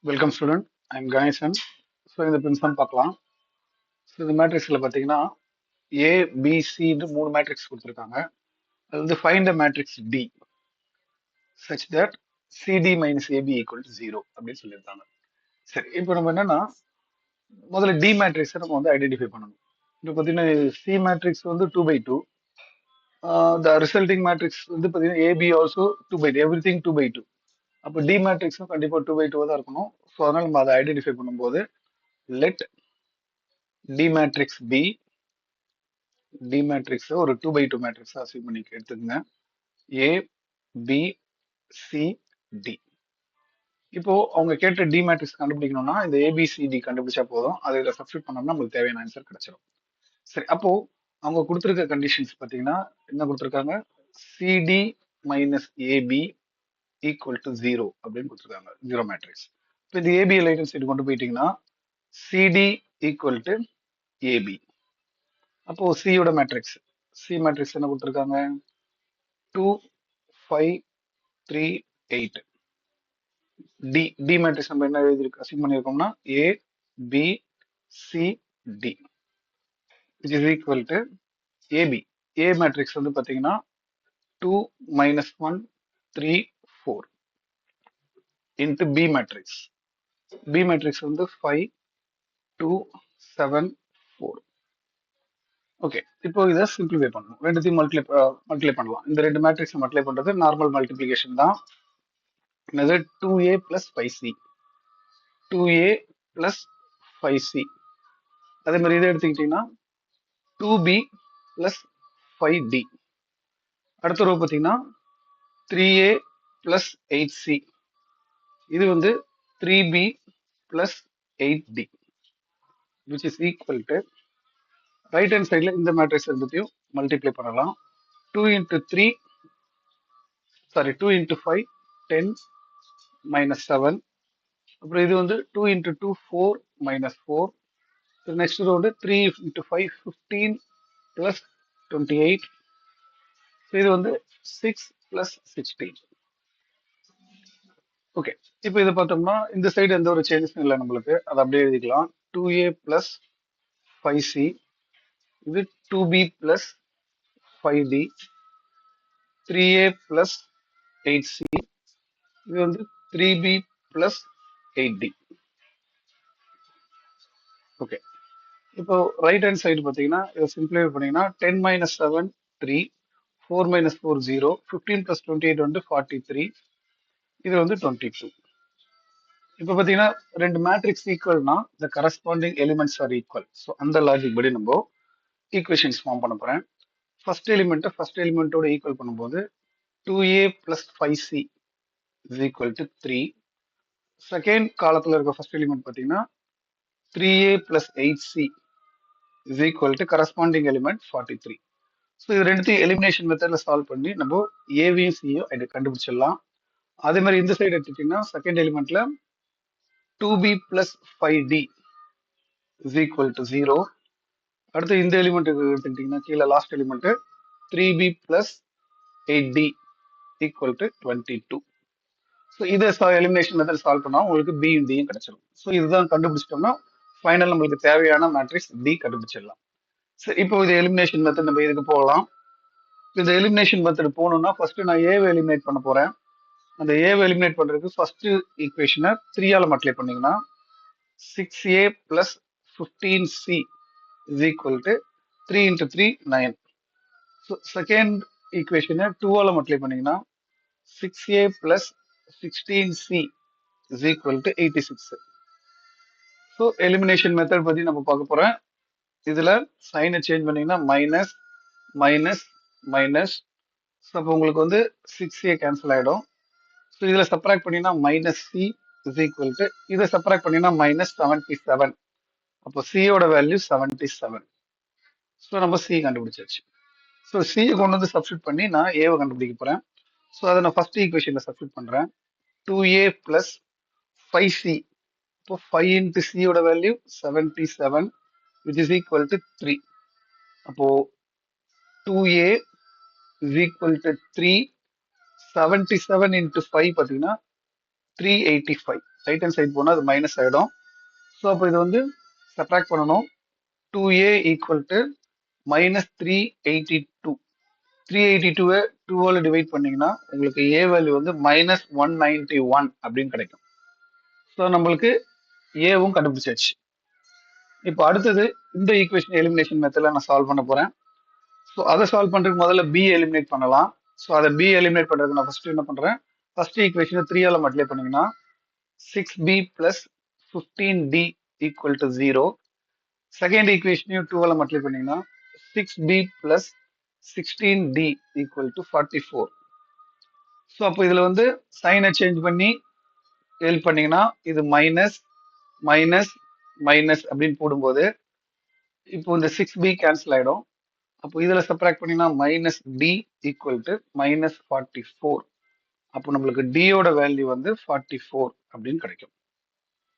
Welcome student. I'm Ganesan. So இந்த பிரின்சம் பார்க்கலாம். So இந்த மேட்ரிக்ஸில் பார்த்தீங்கன்னா ஏபிசின்னு 3 மேட்ரிக்ஸ் கொடுத்துருக்காங்க. அது வந்து find a matrix D such that CD minus AB equal to 0 அப்படின்னு சொல்லியிருக்காங்க. சரி, இப்போ நம்ம என்னன்னா முதல்ல டி மேட்ரிக்ஸை நம்ம வந்து ஐடென்டிஃபை பண்ணணும். இப்போ பார்த்தீங்கன்னா சி மேட்ரிக்ஸ் வந்து 2/2. த ரிசல்டிங் மேட்ரிக்ஸ் வந்து பார்த்தீங்கன்னா ஏபி ஆல்சோ 2/2, எவ்ரி திங் 2/2. அப்போ டி மேட்ரிக்ஸும் கண்டிப்பாக 2/2 தான் இருக்கணும். ஸோ அதனால நம்ம அதை ஐடென்டிஃபை பண்ணும்போது let D matrix B D matrix ஒரு 2/2 மேட்ரிக்ஸ் அசீவ் பண்ணி எடுத்துக்கங்க. A B C D. இப்போ அவங்க கேட்ட டி மேட்ரிக்ஸ் கண்டுபிடிக்கணும்னா இந்த ஏபிசிடி கண்டுபிடிச்சா போதும். அதை இதில் சப்ஸ்டியூட் பண்ணோம்னா நமக்கு தேவையான ஆன்சர் கிடைச்சிடும். சரி, அப்போ அவங்க கொடுத்துருக்க கண்டிஷன்ஸ் பார்த்தீங்கன்னா என்ன கொடுத்துருக்காங்க? CD minus AB equal to 0 அப்படின்னு கொடுத்துருக்காங்க. 0 மேட்ரிக்ஸ். இப்போ இந்த ஏபி லைட்டன் சைடு கொண்டு போயிட்டீங்கன்னா சிடி ஈக்குவல் டு ஏபி. அப்போ சியோட மேட்ரிக்ஸ் சி மேட்ரிக்ஸ் என்ன கொடுத்துருக்காங்க? 2 5 3 8. டி டி மேட்ரிக்ஸ் நம்ம என்ன எழுதிருக்கு அசைன் பண்ணியிருக்கோம்னா A B C D which is equal to AB. A matrix வந்து பார்த்தீங்கன்னா 2 minus 1 3 4 into B matrix. B matrix வந்து 5 2 7 4. ஓகே, இப்போ இதை சிம்பிளிஃபை பண்ணணும். ரெண்டுத்தையும் மல்டிப்ளை பண்ணலாம். இந்த ரெண்டு மேட்ரிக்ஸ் மல்டிப்ளை பண்றது நார்மல் மல்டிப்ளிகேஷன் தான். என்னது 2a plus 5c 2a plus 5c. அதே மாதிரி இதை எடுத்துக்கிட்டீங்கன்னா 2b plus 5d. அடுத்த ரோ பார்த்தீங்கன்னா 3a plus 8c. இது வந்து 3b plus 8d which is equal to right hand சைடில் இந்த மேட்ரிக்ஸ் ரெண்டுத்தையும் மல்டிப்ளை பண்ணலாம். 2 into 3 சாரி 2 into 5 10 minus 7. அப்புறம் இது வந்து 2 into 2 4 minus 4. நெக்ஸ்ட் ரோ வந்து 3 into 5 15 plus 28. இது வந்து 6 plus 16. ஓகே, இப்போ இதை பார்த்தோம்னா இந்த சைடு எந்த ஒரு சேஞ்சஸும் இல்லை நம்மளுக்கு, அதை அப்படியே எழுதிக்கலாம். 2a plus 5c. இது 2b plus 5d. 3a plus 8c. இது வந்து 3b plus 8d. ஓகே, இப்போ ரைட் ஹேண்ட் சைடு பார்த்தீங்கன்னா இதை சிம்பிளிஃபை பண்ணீங்கன்னா 10 minus 7 3, 4 minus 4 0, 15 plus 28 வந்து 43. இது வந்து 22. இப்போ பார்த்தீங்கன்னா ரெண்டு மேட்ரிக்ஸ் ஈக்குவல்னா the corresponding elements are equal. So அந்த லாஜிக் படி நம்ம ஈக்குவேஷன்ஸ் ஃபார்ம் பண்ண போகிறேன். ஃபர்ஸ்ட் எலிமெண்ட்டோட ஈக்குவல் பண்ணும்போது 2a plus 5c is equal to 3. Second காலத்தில் இருக்க ஃபர்ஸ்ட் எலிமெண்ட் பார்த்தீங்கன்னா 3a plus 8c is equal to corresponding element 43. So இது ரெண்டுத்தையும் எலிமினேஷன் மெத்தடில் சால்வ் பண்ணி நம்ம ஏவியும் சியும் கண்டுபிடிச்சிடலாம். அதே மாதிரி இந்த சைடு எடுத்துக்கிட்டிங்கன்னா second எலிமெண்ட்ல 2b plus 5d is equal to 0. அடுத்து இந்த எலிமெண்ட் எடுத்துக்கிட்டீங்கன்னா கீழே last element 3b plus 8d equal to 22. So இதை எலிமினேஷன் மெத்தட் சால்வ் பண்ணா உங்களுக்கு பியும் டியும் கிடைச்சிடும். ஸோ இதுதான் கண்டுபிடிச்சிட்டோம்னா ஃபைனல் நம்மளுக்கு தேவையான மேட்ரிக்ஸ் டி கண்டுபிடிச்சிடலாம். சரி, இப்போ இது எலிமினேஷன் மெத்தட் நம்ம இதுக்கு போகலாம். இந்த எலிமினேஷன் மெத்தட் போகணும்னா ஃபர்ஸ்ட் நான் ஏவை எலிமினேட் பண்ண போறேன். அந்த ஏவை எலிமினேட் பண்றதுக்கு ஃபர்ஸ்ட் ஈக்குவேஷனை 3ஆல மல்டிப்ளை பண்ணீங்கன்னா 6a plus 15c is equal to 3 into 3 9. So second equation 2ஆல multiply பண்ணீங்கன்னா 6a plus 16c is equal to 86. So elimination method பத்தி நம்ம பார்க்க போறோம். இதுல சைனை சேஞ்ச் பண்ணீங்கன்னா மைனஸ் மைனஸ் மைனஸ். ஸோ அப்போ உங்களுக்கு வந்து 6a கேன்சல் ஆயிடும். ஸோ இதுல சப்ராக்ட் பண்ணீங்கன்னா minus C is equal to இதை சப்ராக்ட் பண்ணீங்கன்னா மைனஸ் 77. அப்போ சியோட வேல்யூ 77. ஸோ நம்ம சி கண்டுபிடிச்சாச்சு. ஸோ சியை கொண்டு வந்து சப்ஸ்டியூட் பண்ணி நான் ஏவை கண்டுபிடிக்க போறேன். ஸோ அதை நான் ஃபர்ஸ்ட் ஈக்குவேஷன்ல சப்ஸ்டியூட் பண்றேன். 2a plus 5c. இப்போ 5 இன்ட்டு சியோட value 77 which is equal to 3. அப்போ 2a is equal to 3. 77 into 5 பார்த்தீங்கன்னா 385. ரைட் ஹேண்ட் சைடு போனால் அது மைனஸ் ஆகிடும். ஸோ அப்போ இது வந்து சப்ராக்ட் பண்ணணும். 2a equal to minus 382. 382வை 2ஆல் டிவைட் பண்ணீங்கன்னா உங்களுக்கு a வேல்யூ வந்து மைனஸ் 191 அப்படின்னு கிடைக்கும். ஸோ நம்மளுக்கு ஏவும் கண்டுபிடிச்சாச்சு. இப்போ அடுத்தது இந்த ஈக்குவேஷன் எலிமினேஷன் மெத்தடில் நான் சால்வ் பண்ண போகிறேன். ஸோ அதை சால்வ் பண்ணுறதுக்கு முதல்ல பி எலிமினேட் பண்ணலாம். ஸோ அதை பி எலிமினேட் பண்ணுறதுக்கு நான் ஃபர்ஸ்ட் என்ன பண்ணுறேன், ஃபர்ஸ்ட் ஈக்குவேஷனை 3ஆல் மல்டிப்ளை பண்ணீங்கன்னா 6b plus 15d equal to 0. Second ஈக்குவேஷனையும் 2ஆல் மல்டிப்ளை பண்ணீங்கன்னா 6b plus 16d equal to 44. So அப்போ இதில் வந்து சைனை சேஞ்ச் பண்ணி ஹெல்ப் பண்ணீங்கன்னா இது மைனஸ் மைனஸ் மைனஸ் அப்படின்னு போடும்போது இப்போ இந்த 6b கேன்சல் ஆகிடும். அப்போ இதில் சப்ராக்ட் பண்ணினா minus D equal to minus 44. அப்போ நம்மளுக்கு டியோட வேல்யூ வந்து 44 அப்படின்னு கிடைக்கும்.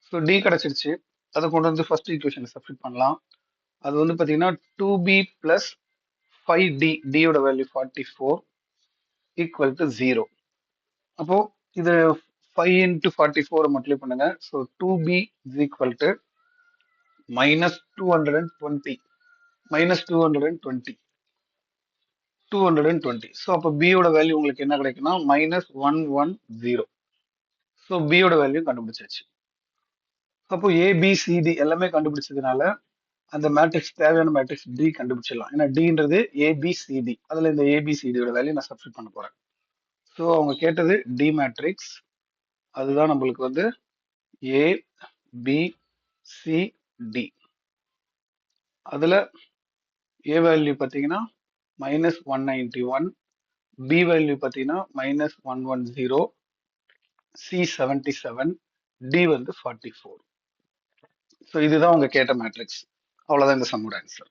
ஸோ டி கிடைச்சிருச்சு. அதை கொண்டு வந்து ஃபர்ஸ்ட் ஈக்குவேஷனில் சப்ஸ்டிட் பண்ணலாம். அது வந்து பார்த்தீங்கன்னா 2b பிளஸ் 5d, டியோட வேல்யூ 44 ஈக்குவல் டு 0. அப்போ இது 5 இன்ட்டு 44 மல்டிப்ளை பண்ணுங்க. So 2b is equal to minus 220 minus 220. So அப்போ பியோட வேல்யூ உங்களுக்கு என்ன கிடைக்குன்னா மைனஸ் 110. ஸோ பியோட வேல்யூ கண்டுபிடிச்சாச்சு. அப்போ ஏபிசிடி எல்லாமே கண்டுபிடிச்சதுனால அந்த மேட்ரிக்ஸ் தேவையான மேட்ரிக்ஸ் டி கண்டுபிடிச்சிடலாம். ஏன்னா டின்றது ஏபிசிடி, அதில் இந்த ஏபிசிடியோட வேல்யூ நான் சப்ஸ்டிட் பண்ண போறேன். ஸோ அவங்க கேட்டது டி மேட்ரிக்ஸ், அதுதான் நம்மளுக்கு வந்து ஏ பி சி டி. அதில் ஏ வேல்யூ பார்த்தீங்கன்னா மைனஸ் 191, பி வேல்யூ பார்த்தீங்கன்னா மைனஸ் 110, சி 77, டி வந்து 44. ஸோ இதுதான் உங்க கேட்ட மேட்ரிக்ஸ். அவ்வளோதான் இந்த சம்மோட ஆன்சர்.